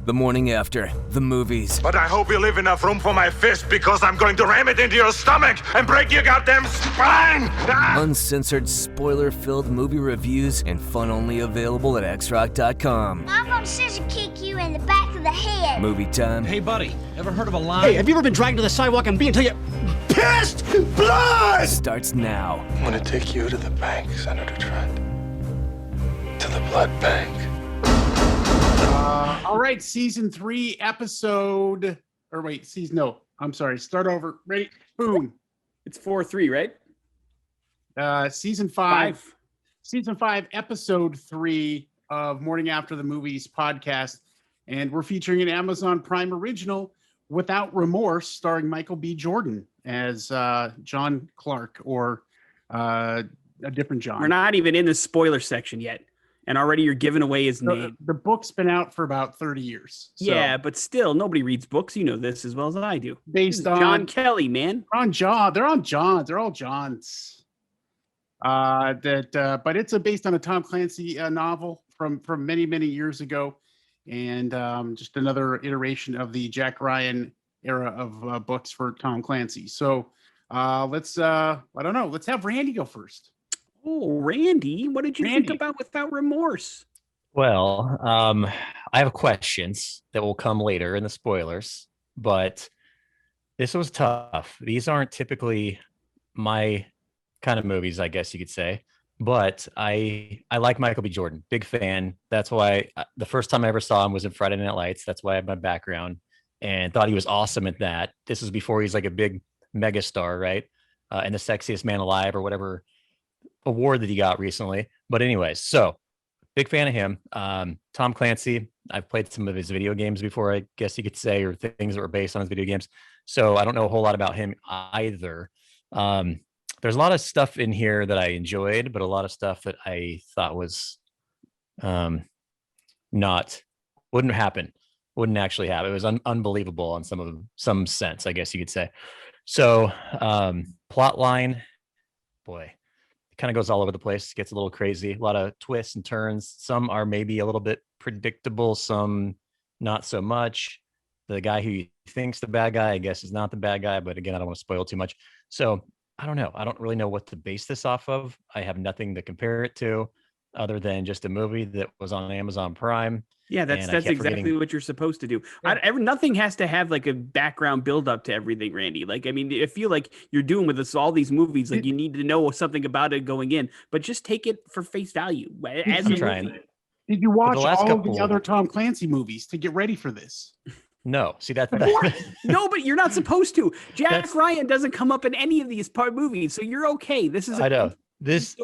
The morning after, the movies. But I hope you leave enough room for my fist because I'm going to ram it into your stomach and break your goddamn spine! Ah! Uncensored, spoiler-filled movie reviews and fun only available at xrock.com. I'm gonna scissor kick you in the back of the head. Movie time. Hey, buddy, ever heard of a line? Hey, have you ever been dragged to the sidewalk and beat until you pissed blood? Starts now. I'm gonna take you to the bank, Senator Trent. To the blood bank. All right, season 3, episode, or wait, start over. Ready? Boom. It's 4-3, right? Season 5, episode 3 of Morning After the Movies podcast, and we're featuring an Amazon Prime original, Without Remorse, starring Michael B. Jordan as John Clark, or a different John. We're not even in the spoiler section yet. And already you're giving away his name. The book's been out for about 30 years. So. Yeah, but still, nobody reads books. You know this as well as I do. Based on John Kelly, man. They're on John. They're all Johns. But it's based on a Tom Clancy novel from many, many years ago, and just another iteration of the Jack Ryan era of books for Tom Clancy. So let's have Randy go first. Oh, Randy, what did you think about Without Remorse? Well, I have questions that will come later in the spoilers, but this was tough. These aren't typically my kind of movies, I guess you could say, but I like Michael B. Jordan, big fan. That's why the first time I ever saw him was in Friday Night Lights. That's why I have my background, and thought he was awesome at that. This was before he's like a big megastar, right? And the sexiest man alive or whatever award that he got recently. But anyways, so big fan of him. Tom Clancy, I've played some of his video games before, I guess you could say, or things that were based on his video games. So I don't know a whole lot about him either. There's a lot of stuff in here that I enjoyed, but a lot of stuff that I thought was wouldn't actually happen. It was unbelievable in some sense, I guess you could say. So plot line, boy, kind of goes all over the place, gets a little crazy, a lot of twists and turns. Some are maybe a little bit predictable, some not so much. The guy who thinks the bad guy, I guess, is not the bad guy, but again, I don't want to spoil too much. So I don't know. I don't really know what to base this off of. I have nothing to compare it to other than just a movie that was on Amazon Prime. Yeah, that's exactly what you're supposed to do. Yeah. Nothing has to have like a background build up to everything, Randy. Like, I mean, I feel like you're doing with us all these movies. Like, you need to know something about it going in, but just take it for face value. As I'm trying. Did you watch all of the other Tom Clancy movies to get ready for this? No, see that. No, but you're not supposed to. Jack Ryan doesn't come up in any of these movies, so you're okay. This is I know this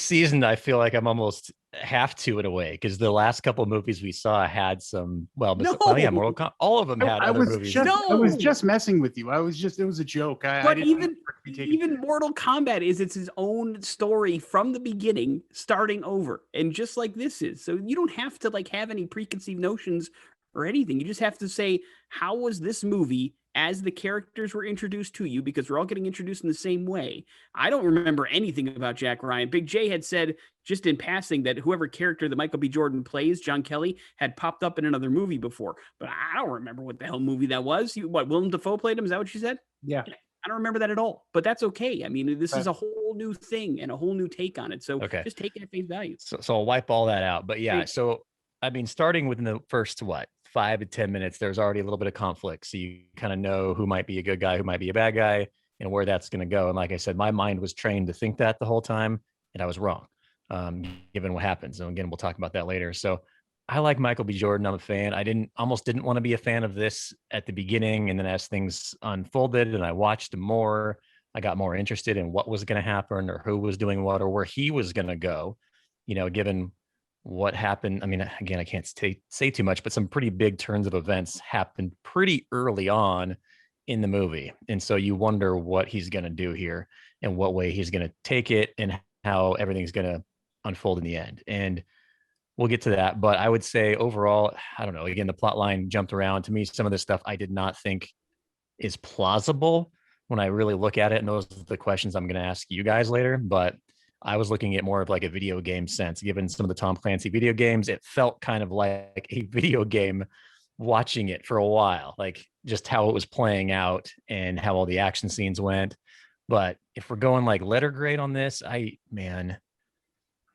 season. I feel like I'm almost have to in a way, because the last couple of movies we saw had some. Well, Mortal Kombat. All of them had other movies. I was just messing with you. It was a joke. But even Mortal Kombat it's its own story from the beginning, starting over, and just like this is. So you don't have to like have any preconceived notions or anything. You just have to say, how was this movie as the characters were introduced to you, because we're all getting introduced in the same way. I don't remember anything about Jack Ryan. Big J had said just in passing that whoever character that Michael B. Jordan plays, John Kelly, had popped up in another movie before, but I don't remember what the hell movie that was. Willem Dafoe played him? Is that what you said? Yeah. I don't remember that at all, but that's okay. I mean, this is a whole new thing and a whole new take on it. So just take it at face value. So I'll wipe all that out. But yeah, so I mean, starting within the first 5 to 10 minutes, there's already a little bit of conflict. So you kind of know who might be a good guy, who might be a bad guy, and where that's going to go. And like I said, my mind was trained to think that the whole time, and I was wrong, given what happens. And again, we'll talk about that later. So I like Michael B. Jordan. I'm a fan. I almost didn't want to be a fan of this at the beginning. And then as things unfolded and I watched more, I got more interested in what was going to happen, or who was doing what, or where he was going to go, given what happened. I mean, again, I can't say too much, but some pretty big turns of events happened pretty early on in the movie. And so you wonder what he's going to do here and what way he's going to take it and how everything's going to unfold in the end. And we'll get to that. But I would say overall, I don't know, again, the plot line jumped around. To me, some of this stuff I did not think is plausible when I really look at it. And those are the questions I'm going to ask you guys later. But I was looking at more of like a video game sense, given some of the Tom Clancy video games. It felt kind of like a video game watching it for a while, like just how it was playing out and how all the action scenes went. But if we're going like letter grade on this, man,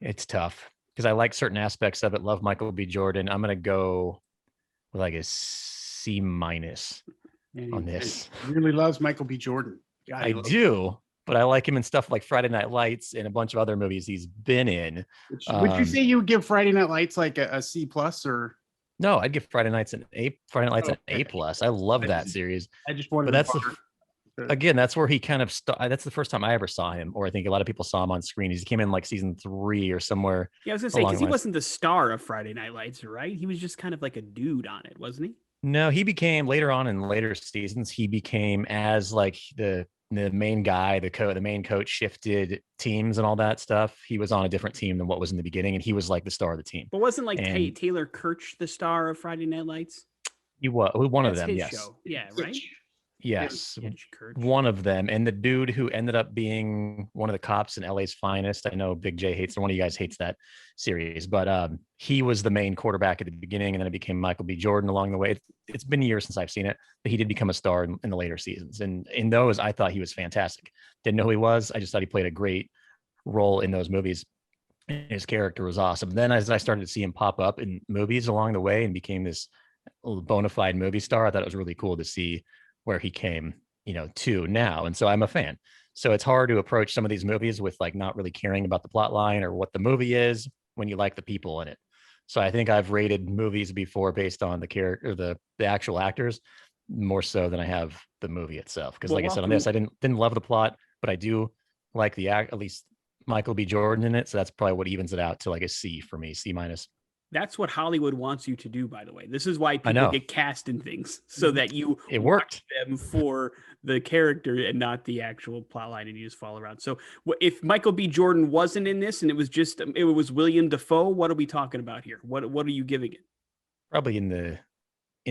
it's tough because I like certain aspects of it. Love Michael B. Jordan. I'm gonna go with like a C- on this. He really loves Michael B. Jordan. God, I do, but I like him in stuff like Friday Night Lights and a bunch of other movies he's been in. Would you say you would give Friday Night Lights like a C plus or? No, I'd give Friday Night Lights an A plus. I love that series. I just wanted. But that's where he kind of that's the first time I ever saw him, or I think a lot of people saw him on screen. He came in like season 3 or somewhere. Yeah, I was gonna say because he wasn't the star of Friday Night Lights, right? He was just kind of like a dude on it, wasn't he? No, he became later on in later seasons. He became as like the main guy, the main coach shifted teams and all that stuff. He was on a different team than what was in the beginning, and he was like the star of the team. But wasn't like Taylor Kirch the star of Friday Night Lights? He was one of That's them. his Yes. show. Yeah. Right. Yes, one of them, and the dude who ended up being one of the cops in LA's Finest. I know Big J hates, or one of you guys hates that series, but he was the main quarterback at the beginning, and then it became Michael B. Jordan along the way. It's been years since I've seen it, but he did become a star in the later seasons, and in those, I thought he was fantastic. Didn't know who he was. I just thought he played a great role in those movies. His character was awesome. Then as I started to see him pop up in movies along the way and became this bona fide movie star, I thought it was really cool to see where he came, to now. And so I'm a fan. So it's hard to approach some of these movies with like not really caring about the plot line or what the movie is when you like the people in it. So I think I've rated movies before based on the character, the actual actors, more so than I have the movie itself. Because like I said on this, I didn't love the plot, but I do like at least Michael B. Jordan in it. So that's probably what evens it out to like a C for me, C-. That's what Hollywood wants you to do, by the way. This is why people get cast in things so that you watch them for the character and not the actual plot line, and you just follow around. So if Michael B. Jordan wasn't in this and it was William Dafoe, what are we talking about here? What are you giving it? Probably in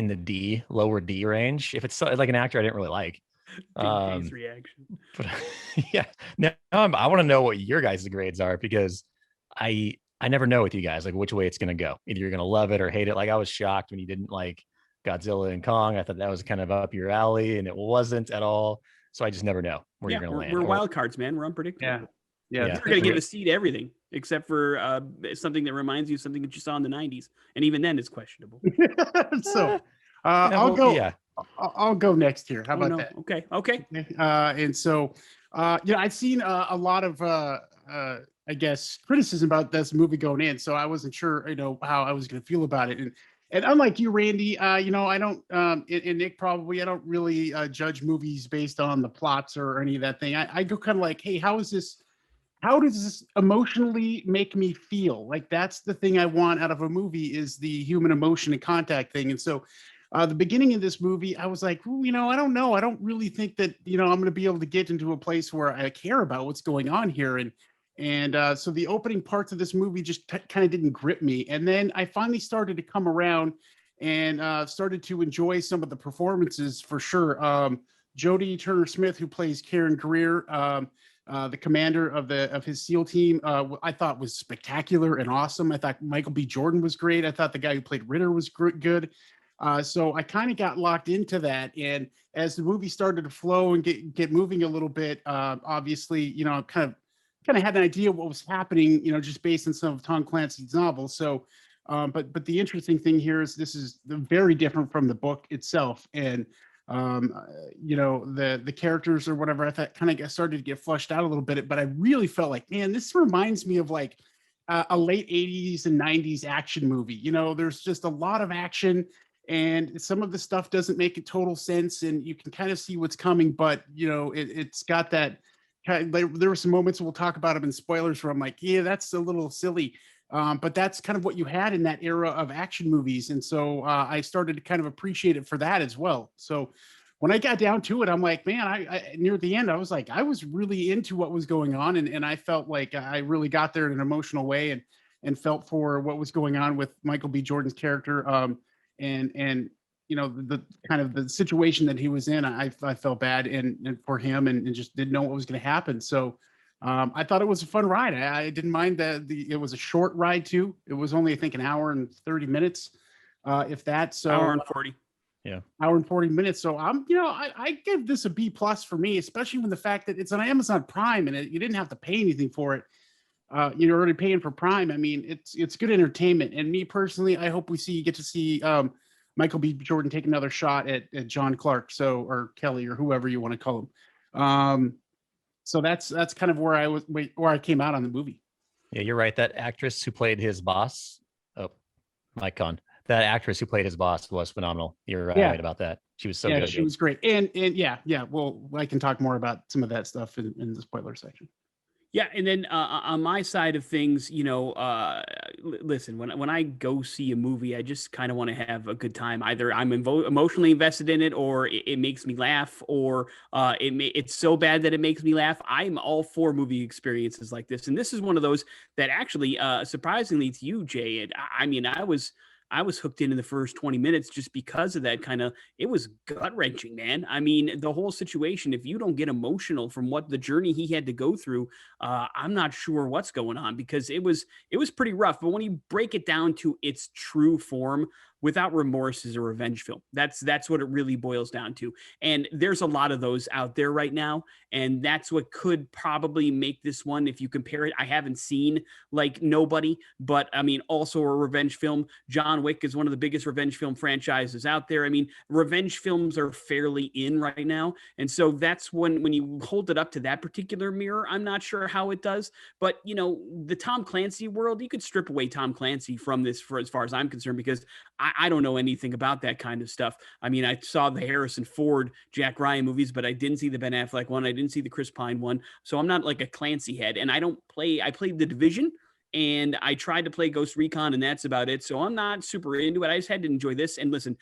the D, lower D range. If it's like an actor I didn't really like. Big face reaction. But yeah, now I want to know what your guys' grades are, because I never know with you guys, like which way it's going to go. Either you're going to love it or hate it. Like I was shocked when you didn't like Godzilla and Kong. I thought that was kind of up your alley, and it wasn't at all. So I just never know where you're going to land. We're wild cards, man. We're unpredictable. Yeah. We're going to give a C to everything except for something that reminds you of something that you saw in the 90s. And even then it's questionable. So I'll go next here. How about that? Okay. And so, I've seen a lot of, I guess, criticism about this movie going in. So I wasn't sure, how I was going to feel about it. And unlike you, Randy, I don't, and Nick probably, I don't really judge movies based on the plots or any of that thing. I go kind of like, hey, how does this emotionally make me feel? Like that's the thing I want out of a movie, is the human emotion and contact thing. And so the beginning of this movie, I was like, I don't know. I don't really think that, I'm going to be able to get into a place where I care about what's going on here. And so the opening parts of this movie just kind of didn't grip me. And then I finally started to come around and started to enjoy some of the performances for sure. Jodie Turner-Smith, who plays Karen Greer, the commander of his SEAL team, I thought was spectacular and awesome. I thought Michael B. Jordan was great. I thought the guy who played Ritter was good. So I kind of got locked into that. And as the movie started to flow and get moving a little bit, obviously, kind of had an idea of what was happening, just based on some of Tom Clancy's novels. So, but the interesting thing here is this is very different from the book itself. And, the characters or whatever, I thought kind of started to get flushed out a little bit, but I really felt like, man, this reminds me of like a late 80s and 90s action movie. There's just a lot of action, and some of the stuff doesn't make total sense, and you can kind of see what's coming, but it's got that there were some moments, we'll talk about them in spoilers, where I'm like, yeah, that's a little silly. But that's kind of what you had in that era of action movies. And so I started to kind of appreciate it for that as well. So when I got down to it, I'm like, man, I near the end, I was like, I was really into what was going on. And I felt like I really got there in an emotional way and felt for what was going on with Michael B. Jordan's character. And the kind of the situation that he was in, I felt bad and for him and just didn't know what was going to happen. So I thought it was a fun ride. I didn't mind that it was a short ride too. It was only, I think, an hour and 30 minutes. if that's so. Hour and 40. Yeah. Hour and 40 minutes. So I give this a B plus for me, especially when the fact that it's on Amazon Prime and you didn't have to pay anything for it. You're already paying for Prime. I mean, it's good entertainment. And me personally, I hope get to see Michael B. Jordan take another shot at John Clark, or Kelly, or whoever you want to call him. So that's kind of where I came out on the movie. Yeah, you're right. That actress who played his boss, Mike Conn, that actress who played his boss was phenomenal. You're right about that. She was so good. She was great. And yeah. Well, I can talk more about some of that stuff in the spoiler section. Yeah, and then on my side of things, listen, when I go see a movie, I just kind of want to have a good time. Either I'm emotionally invested in it, or it makes me laugh, or it's so bad that it makes me laugh. I'm all for movie experiences like this, and this is one of those that actually, surprisingly to you, Jay, I was hooked in the first 20 minutes just because of that it was gut wrenching, man. I mean, the whole situation, if you don't get emotional from what the journey he had to go through, I'm not sure what's going on, because it was pretty rough. But when you break it down to its true form, Without Remorse is a revenge film. That's what it really boils down to. And there's a lot of those out there right now. And that's what could probably make this one, if you compare it. I haven't seen like Nobody, but I mean, also a revenge film. John Wick is one of the biggest revenge film franchises out there. I mean, revenge films are fairly in right now. And so that's when you hold it up to that particular mirror, I'm not sure how it does. But, the Tom Clancy world, you could strip away Tom Clancy from this for as far as I'm concerned, because I don't know anything about that kind of stuff. I mean, I saw the Harrison Ford, Jack Ryan movies, but I didn't see the Ben Affleck one. I didn't see the Chris Pine one. So I'm not like a Clancy head. And I played The Division, and I tried to play Ghost Recon, and that's about it. So I'm not super into it. I just had to enjoy this. And listen,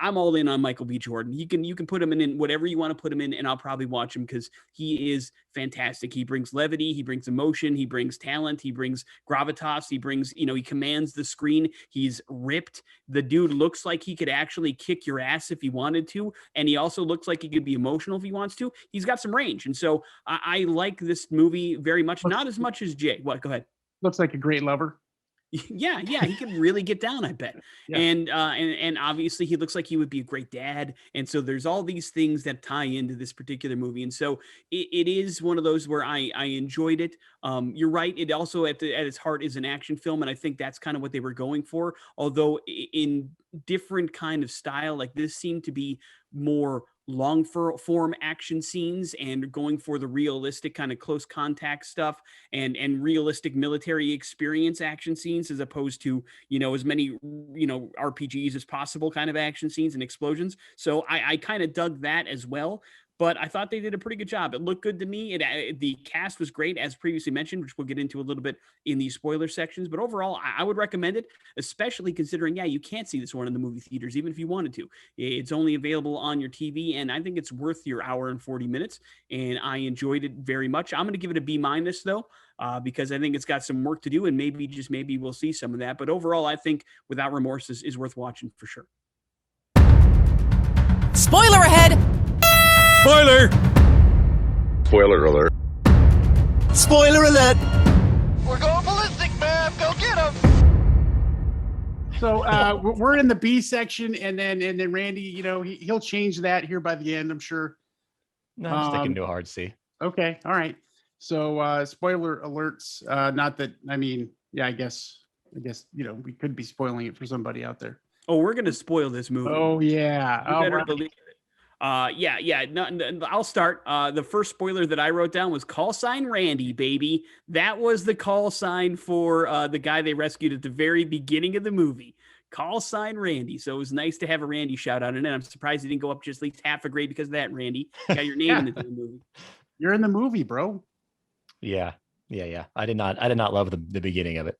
I'm all in on Michael B. Jordan. You can put him in whatever you want to put him in, and I'll probably watch him because he is fantastic. He brings levity, he brings emotion, he brings talent, he brings gravitas, he brings, he commands the screen. He's ripped. The dude looks like he could actually kick your ass if he wanted to, and he also looks like he could be emotional if he wants to. He's got some range, and so I like this movie very much. Not as much as Jay. What? Go ahead. Looks like a great lover. Yeah, he could really get down, I bet. Yeah. And obviously he looks like he would be a great dad. And so there's all these things that tie into this particular movie. And so it is one of those where I enjoyed it. You're right. It also at its heart is an action film. And I think that's kind of what they were going for. Although in different kind of style, like this seemed to be more long form action scenes and going for the realistic kind of close contact stuff and realistic military experience action scenes, as opposed to, as many, RPGs as possible kind of action scenes and explosions. So I kind of dug that as well. But I thought they did a pretty good job. It looked good to me. The cast was great, as previously mentioned, which we'll get into a little bit in these spoiler sections. But overall, I would recommend it, especially considering, you can't see this one in the movie theaters, even if you wanted to. It's only available on your TV, and I think it's worth your hour and 40 minutes. And I enjoyed it very much. I'm going to give it a B- though, because I think it's got some work to do, and maybe we'll see some of that. But overall, I think Without Remorse is worth watching for sure. Spoiler ahead! Spoiler! Spoiler alert. Spoiler alert! We're going ballistic, man. Go get him. So we're in the B section, and then Randy, he'll change that here by the end, I'm sure. No, I'm sticking to a hard C. Okay, all right. So spoiler alerts. Not that I guess we could be spoiling it for somebody out there. Oh, we're gonna spoil this movie. Oh yeah, you better believe it. I'll start. The first spoiler that I wrote down was call sign Randy, baby. That was the call sign for the guy they rescued at the very beginning of the movie. Call sign Randy. So it was nice to have a Randy shout out. And I'm surprised he didn't go up just at least half a grade because of that, Randy. You got your name in the movie. You're in the movie, bro. Yeah. I did not love the beginning of it.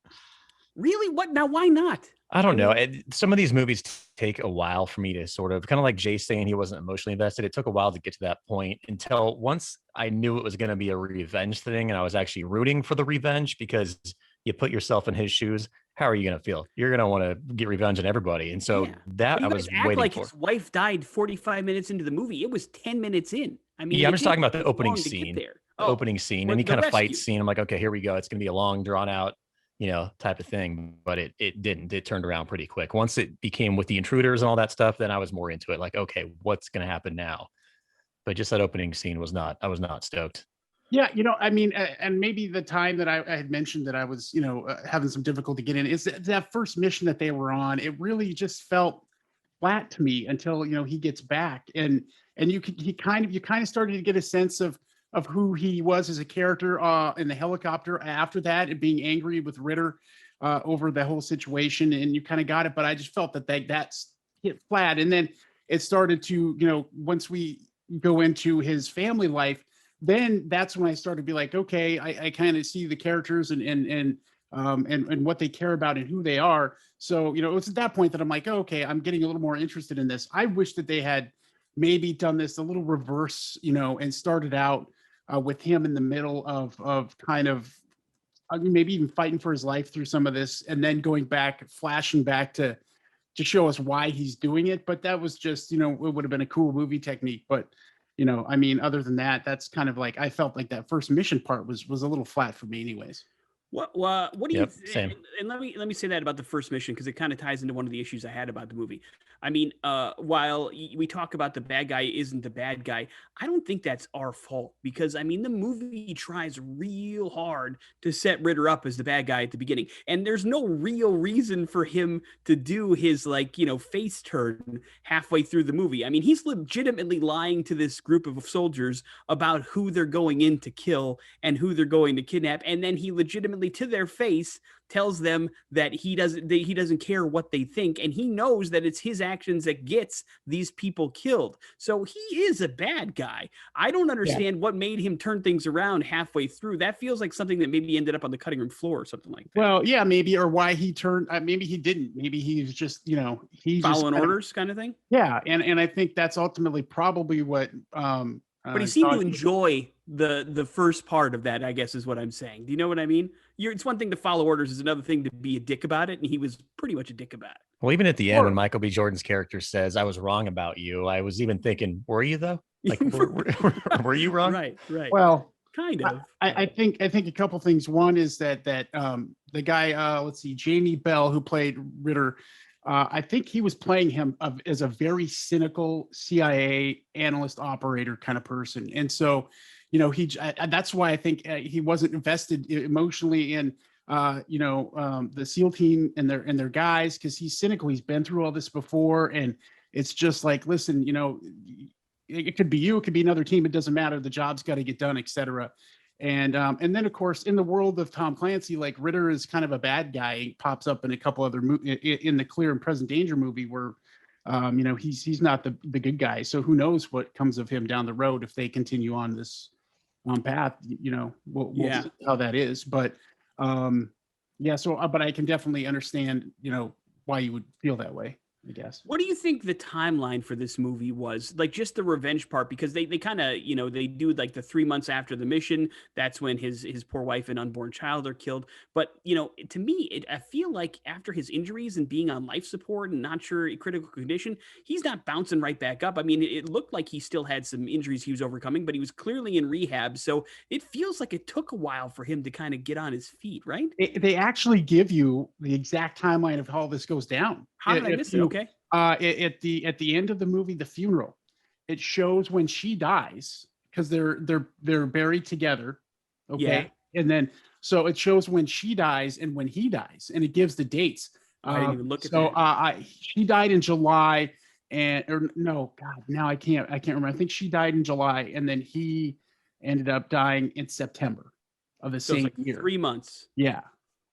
Really? What? Now, why not? I don't know. Some of these movies take a while for me to sort of, kind of like Jay saying he wasn't emotionally invested. It took a while to get to that point until once I knew it was going to be a revenge thing, and I was actually rooting for the revenge, because you put yourself in his shoes. How are you going to feel? You're going to want to get revenge on everybody. And so that I was waiting like for. His wife died 45 minutes into the movie. It was 10 minutes in. I mean, I'm just talking about the opening scene. Opening scene, any kind of fight scene. I'm like, okay, here we go. It's going to be a long, drawn out type of thing. But it didn't. It turned around pretty quick. Once it became with the intruders and all that stuff, then I was more into it. Like, okay, what's going to happen now? But just that opening scene I was not stoked. Yeah, I mean, and maybe the time that I had mentioned that I was, having some difficulty getting in is that first mission that they were on. It really just felt flat to me until he gets back, and you kind of started to get a sense of who he was as a character in the helicopter after that, and being angry with Ritter over the whole situation, and you kind of got it. But I just felt that's hit flat, and then it started to once we go into his family life, then that's when I started to be like, okay, I kind of see the characters and what they care about and who they are. So, it was at that point that I'm like, okay, I'm getting a little more interested in this. I wish that they had maybe done this a little reverse, and started out with him in the middle of kind of maybe even fighting for his life through some of this, and then flashing back to show us why he's doing it. But that was just, it would have been a cool movie technique. But I mean, other than that, that's kind of like, I felt like that first mission part was a little flat for me anyways. What do you same. And let me say that about the first mission, because it kind of ties into one of the issues I had about the movie. I mean, while we talk about the bad guy isn't the bad guy, I don't think that's our fault, because I mean, the movie tries real hard to set Ritter up as the bad guy at the beginning, and there's no real reason for him to do his face turn halfway through the movie. I mean, he's legitimately lying to this group of soldiers about who they're going in to kill and who they're going to kidnap, and then he legitimately to their face tells them that he doesn't care what they think, and he knows that it's his actions that gets these people killed. So he is a bad guy. I don't understand what made him turn things around halfway through. That feels like something that maybe ended up on the cutting room floor or something like that. Well, yeah, maybe, or why he turned. Maybe he didn't. Maybe he's just he following orders kind of thing. Yeah, and I think that's ultimately probably what. But he seemed to enjoy the first part of that, I guess, is what I'm saying. Do you know what I mean? It's one thing to follow orders, is another thing to be a dick about it, and he was pretty much a dick about it. Well, even at the end, when Michael B. Jordan's character says, "I was wrong about you," I was even thinking, were you though? Like, were you wrong? Right. Well, kind of. I think a couple things. One is that the guy, let's see, Jamie Bell, who played Ritter, I think he was playing him as a very cynical CIA analyst operator kind of person, and so that's why I think he wasn't invested emotionally in the SEAL team and their guys, because he's cynical. He's been through all this before, and it's just like, listen, it could be you, it could be another team, it doesn't matter. The job's got to get done, etc. And then of course, in the world of Tom Clancy, like, Ritter is kind of a bad guy. He pops up in a couple other in the Clear and Present Danger movie where he's not the good guy. So who knows what comes of him down the road if they continue on this path. We'll see how that is. But but I can definitely understand why you would feel that way, I guess. What do you think the timeline for this movie was? Like, just the revenge part, because they kind of, they do like the 3 months after the mission. That's when his poor wife and unborn child are killed. But, to me, I feel like after his injuries and being on life support and not sure critical condition, he's not bouncing right back up. I mean, it looked like he still had some injuries he was overcoming, but he was clearly in rehab. So it feels like it took a while for him to kind of get on his feet, right? They actually give you the exact timeline of how this goes down. How did I miss it? Okay. At the end of the movie, The Funeral, it shows when she dies, because they're buried together. Okay. Yeah. And then so it shows when she dies and when he dies, and it gives the dates. I didn't even look at that. She died in July, now I can't remember. I think she died in July, and then he ended up dying in September of the same year. 3 months. Yeah.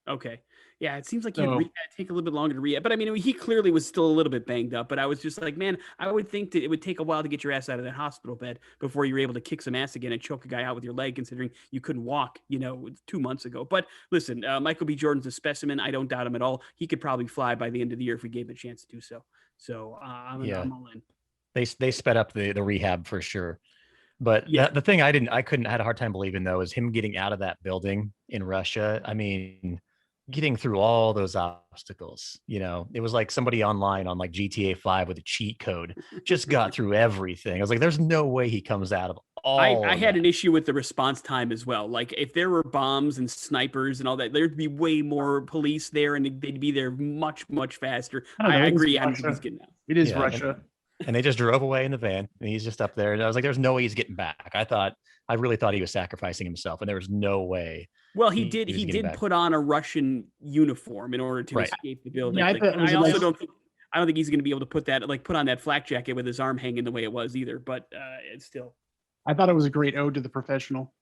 Okay. Yeah, it seems like he'd take a little bit longer to rehab. But I mean, he clearly was still a little bit banged up. But I was just like, man, I would think that it would take a while to get your ass out of that hospital bed before you were able to kick some ass again and choke a guy out with your leg, considering you couldn't walk, 2 months ago. But listen, Michael B. Jordan's a specimen. I don't doubt him at all. He could probably fly by the end of the year if we gave him a chance to do so. So I'm all in. They sped up the rehab for sure. But the thing I had a hard time believing, though, is him getting out of that building in Russia. I mean, getting through all those obstacles, it was like somebody online on like GTA 5 with a cheat code just got through everything. I was like, there's no way he comes out of I had an issue with the response time as well. Like if there were bombs and snipers and all that, there'd be way more police there and they'd be there much, much faster. I agree. I don't think he's getting out. It is Russia. And they just drove away in the van and he's just up there. And I was like, there's no way he's getting back. I really thought he was sacrificing himself and there was no way. Well, he did put on a Russian uniform in order to escape the building. Yeah, I don't think he's going to be able to put on that flak jacket with his arm hanging the way it was either, but it's still. I thought it was a great ode to the professional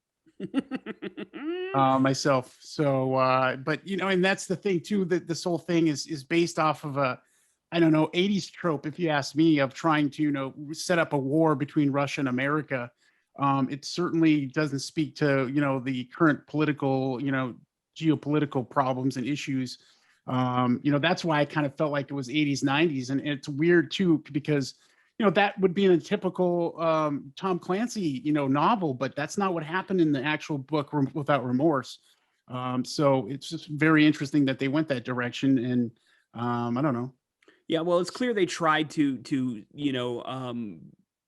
myself. So, but and that's the thing too, that this whole thing is based off of a, I don't know, 80s trope, if you ask me, of trying to, set up a war between Russia and America. It certainly doesn't speak to, the current political, geopolitical problems and issues. That's why I kind of felt like it was 80s, 90s. And it's weird too, because, that would be in a typical Tom Clancy, novel, but that's not what happened in the actual book Without Remorse. So it's just very interesting that they went that direction. And I don't know. Yeah, well, it's clear they tried to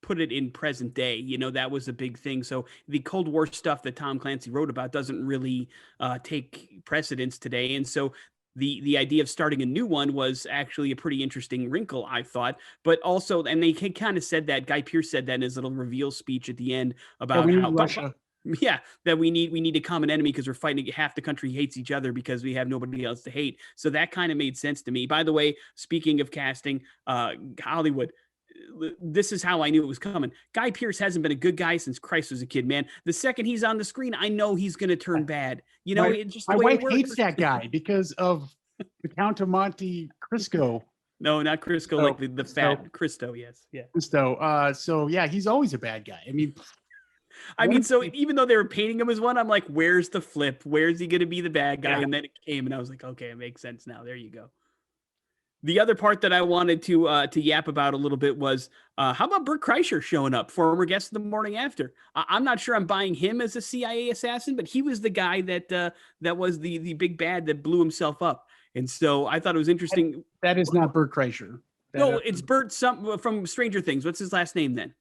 put it in present day. That was a big thing. So the Cold War stuff that Tom Clancy wrote about doesn't really take precedence today. And so the idea of starting a new one was actually a pretty interesting wrinkle, I thought. But also, and they kind of said that, Guy Pearce said that in his little reveal speech at the end about how Russia. Yeah, that we need a common enemy because we're fighting. Half the country hates each other because we have nobody else to hate. So that kind of made sense to me. By the way, speaking of casting, Hollywood, this is how I knew it was coming. Guy Pearce hasn't been a good guy since Christ was a kid, man. The second he's on the screen, I know he's going to turn bad. My wife hates that guy because of the Count of Monte Cristo. No, not Crisco, like the fat Cristo. Yes, yeah. Cristo. So yeah, he's always a bad guy. So even though they were painting him as one, I'm like, where's the flip? Where's he going to be the bad guy? Yeah. And then it came, and I was like, okay, it makes sense now. There you go. The other part that I wanted to yap about a little bit was, how about Bert Kreischer showing up, former guest of The Morning After? I'm not sure I'm buying him as a CIA assassin, but he was the guy that was the big bad that blew himself up. And so I thought it was interesting. That is not Bert Kreischer. No, it's Bert from Stranger Things. What's his last name then?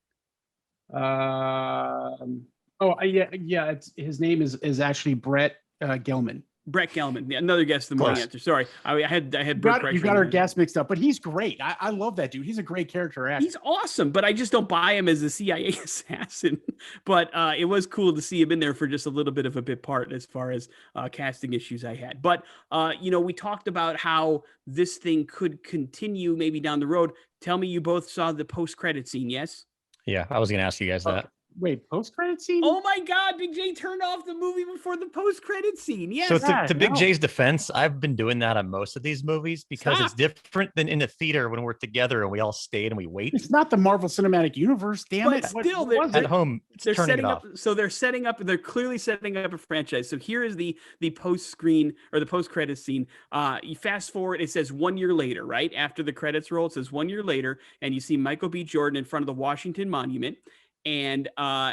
His name is actually Brett Gelman. Brett Gelman, another guest of The Morning After. Sorry, I had Bert Kreischer. You got our guest mixed up, but he's great. I love that dude. He's a great character actor. He's awesome, but I just don't buy him as a CIA assassin. But it was cool to see him in there for just a little bit of a bit part as far as casting issues I had. But we talked about how this thing could continue maybe down the road. Tell me you both saw the post-credit scene, yes? Yeah, I was going to ask you guys that. Wait, post-credit scene? Oh my God, Big J turned off the movie before the post-credit scene. Yes. So to Big J's defense, I've been doing that on most of these movies because it's different than in the theater when we're together and we all stayed and we wait. It's not the Marvel Cinematic Universe, damn it. Still, at home, they're setting up. So they're clearly setting up a franchise. So here is the post-screen or the post-credit scene. You fast forward, it says 1 year later, right? After the credits roll, it says 1 year later, and you see Michael B. Jordan in front of the Washington Monument. And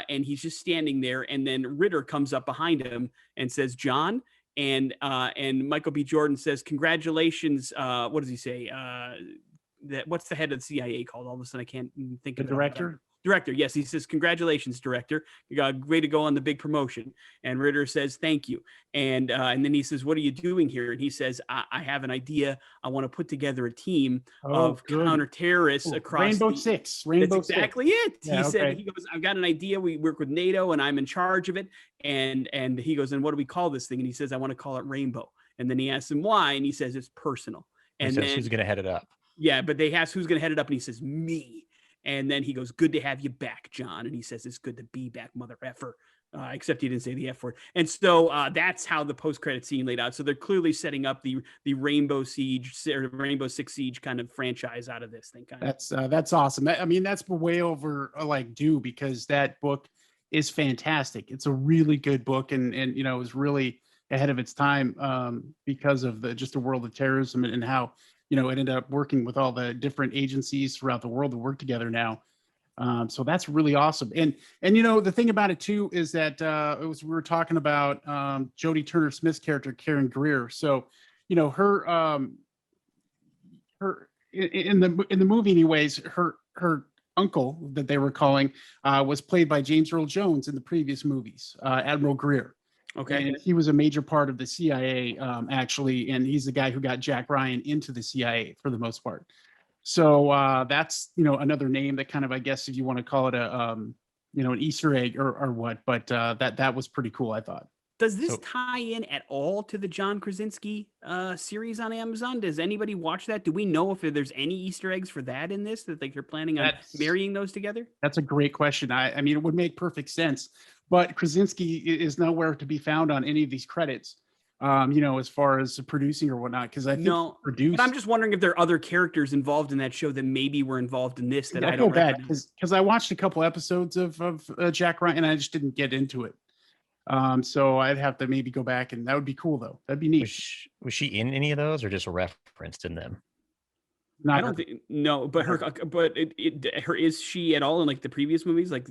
he's just standing there, and then Ritter comes up behind him and says, "John," and Michael B. Jordan says, "Congratulations." What does he say? What's the head of the CIA called? All of a sudden, I can't think of the director. Director, yes, he says, "Congratulations, director! You got a way to go on the big promotion." And Ritter says, "Thank you." And then he says, "What are you doing here?" And he says, "I have an idea. I want to put together a team of counter-terrorists across Rainbow Six. That's exactly it. He said, he goes, "I've got an idea. We work with NATO, and I'm in charge of it." And he goes, "And what do we call this thing?" And he says, "I want to call it Rainbow." And then he asks him why, and he says, "It's personal." And then who's going to head it up? Yeah, but they ask who's going to head it up, and he says, "Me." And then he goes, "Good to have you back, John." And he says, "It's good to be back, mother effer." Except he didn't say the F word. And so that's how the post-credit scene laid out. So they're clearly setting up the Rainbow Siege or Rainbow Six Siege kind of franchise out of this thing. That's awesome. That's way over due because that book is fantastic. It's a really good book, and it was really ahead of its time because of the world of terrorism and how it ended up working with all the different agencies throughout the world that work together now. So that's really awesome. And the thing about it too is that we were talking about Jodie Turner-Smith's character, Karen Greer. So, her in the movie anyways, her uncle that they were calling was played by James Earl Jones in the previous movies, Admiral Greer. Okay. And he was a major part of the CIA, actually, and he's the guy who got Jack Ryan into the CIA for the most part. So that's another name that kind of, I guess, if you want to call it an Easter egg or what, but that was pretty cool, I thought. Does this tie in at all to the John Krasinski series on Amazon? Does anybody watch that? Do we know if there's any Easter eggs for that in this, that like they're planning on marrying those together? That's a great question. I mean, it would make perfect sense, but Krasinski is nowhere to be found on any of these credits. As far as producing or whatnot, because I think but I'm just wondering if there are other characters involved in that show that maybe were involved in this that I don't recognize. Because I watched a couple episodes of Jack Ryan and I just didn't get into it. So I'd have to maybe go back, and that would be cool though. That'd be neat. Was she in any of those or just referenced in them? I don't think but is she at all in like the previous movies, like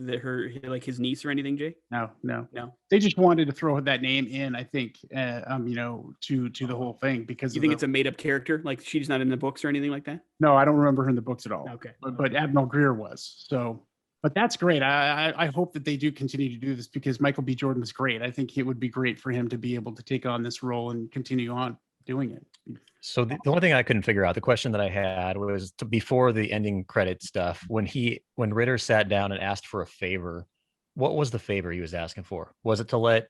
his niece or anything, Jay? No. They just wanted to throw that name in, I think, to the whole thing because you think it's a made up character, like she's not in the books or anything like that? No, I don't remember her in the books at all. Okay, but Admiral Greer was so. But that's great. I hope that they do continue to do this because Michael B. Jordan was great. I think it would be great for him to be able to take on this role and continue on doing it. So the only thing I couldn't figure out, the question that I had was before the ending credit stuff, when Ritter sat down and asked for a favor, what was the favor he was asking for? Was it to let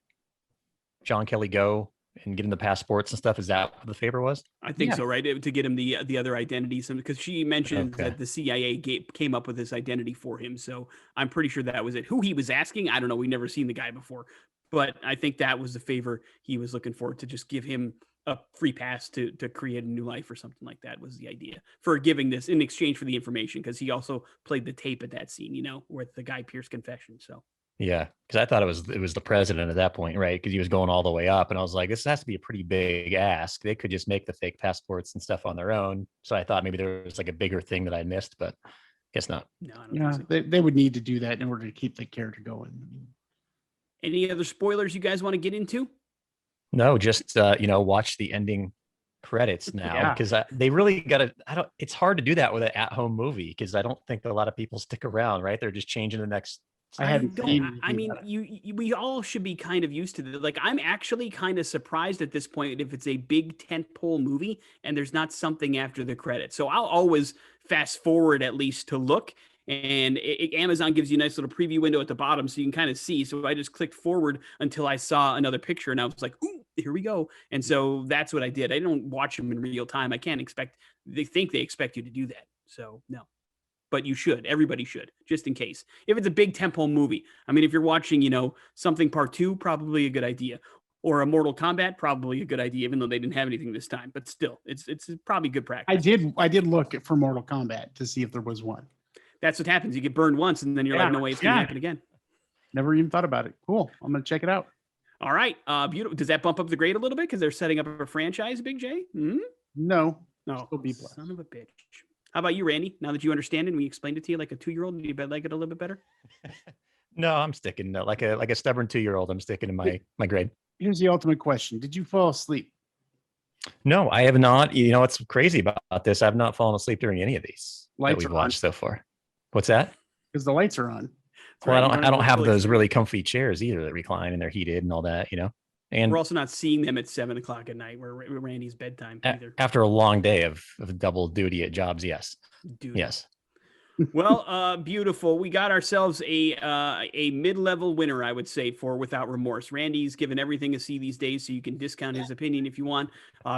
John Kelly go and get him the passports and stuff? Is that what the favor was? I think so, right? To get him the other identities, because she mentioned that the CIA came up with this identity for him. So I'm pretty sure that was it. Who he was asking, I don't know. We've never seen the guy before, but I think that was the favor he was looking for, to just give him a free pass to create a new life or something like that was the idea for giving this in exchange for the information. Cause he also played the tape at that scene, with the Guy Pearce confession. So. Yeah, because I thought it was the president at that point, right? Because he was going all the way up, and I was like, this has to be a pretty big ask. They could just make the fake passports and stuff on their own. So I thought maybe there was like a bigger thing that I missed, but guess not. No, I don't think so. They would need to do that in order to keep the character going. Any other spoilers you guys want to get into? No, just watch the ending credits now because they really got to. It's hard to do that with an at-home movie because I don't think a lot of people stick around. Right? They're just changing the next. We all should be kind of used to that. Like, I'm actually kind of surprised at this point if it's a big tentpole movie and there's not something after the credits. So I'll always fast forward at least to look. And Amazon gives you a nice little preview window at the bottom so you can kind of see. So I just clicked forward until I saw another picture and I was like, ooh, here we go. And so that's what I did. I don't watch them in real time. I can't expect, they expect you to do that. So no. But you should. Everybody should, just in case. If it's a big tentpole movie. I mean, if you're watching, something part 2, probably a good idea. Or a Mortal Kombat, probably a good idea, even though they didn't have anything this time. But still, it's probably good practice. I did look for Mortal Kombat to see if there was one. That's what happens. You get burned once, and then you're like, no way it's going to happen again. Never even thought about it. Cool. I'm going to check it out. All right. Beautiful. Does that bump up the grade a little bit because they're setting up a franchise, Big J? No. Still B+. Son of a bitch. How about you, Randy? Now that you understand it and we explained it to you like a 2-year-old, do you like it a little bit better? No, I'm sticking like a stubborn 2-year-old. I'm sticking to my grade. Here's the ultimate question. Did you fall asleep? No, I have not. What's crazy about this? I've not fallen asleep during any of these lights that we've watched so far. What's that? Because the lights are on. Well, I don't have those really comfy chairs either that recline and they're heated and all that, And we're also not seeing them at 7:00 at night, where Randy's bedtime either. After a long day of double duty at jobs, yes. Yes. Well, beautiful. We got ourselves a mid-level winner, I would say, for Without Remorse. Randy's given everything a C these days, so you can discount his opinion if you want.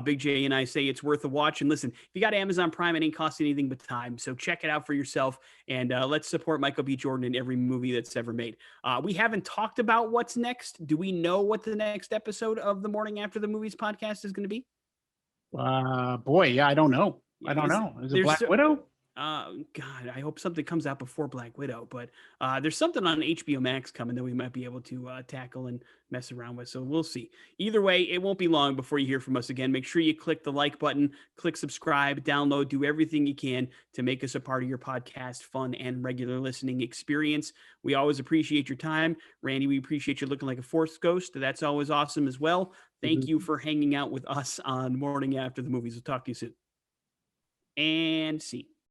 Big J and I say it's worth a watch. And listen, if you got Amazon Prime, it ain't costing anything but time. So check it out for yourself, and let's support Michael B. Jordan in every movie that's ever made. We haven't talked about what's next. Do we know what the next episode of the Morning After the Movies podcast is going to be? I don't know. I don't know. Is it Black Widow? God, I hope something comes out before Black Widow, but there's something on HBO Max coming that we might be able to tackle and mess around with. So we'll see. Either way, it won't be long before you hear from us again. Make sure you click the like button, click subscribe, download, do everything you can to make us a part of your podcast, fun and regular listening experience. We always appreciate your time. Randy, we appreciate you looking like a Force ghost. That's always awesome as well. Thank you for hanging out with us on Morning After the Movies. We'll talk to you soon. And see.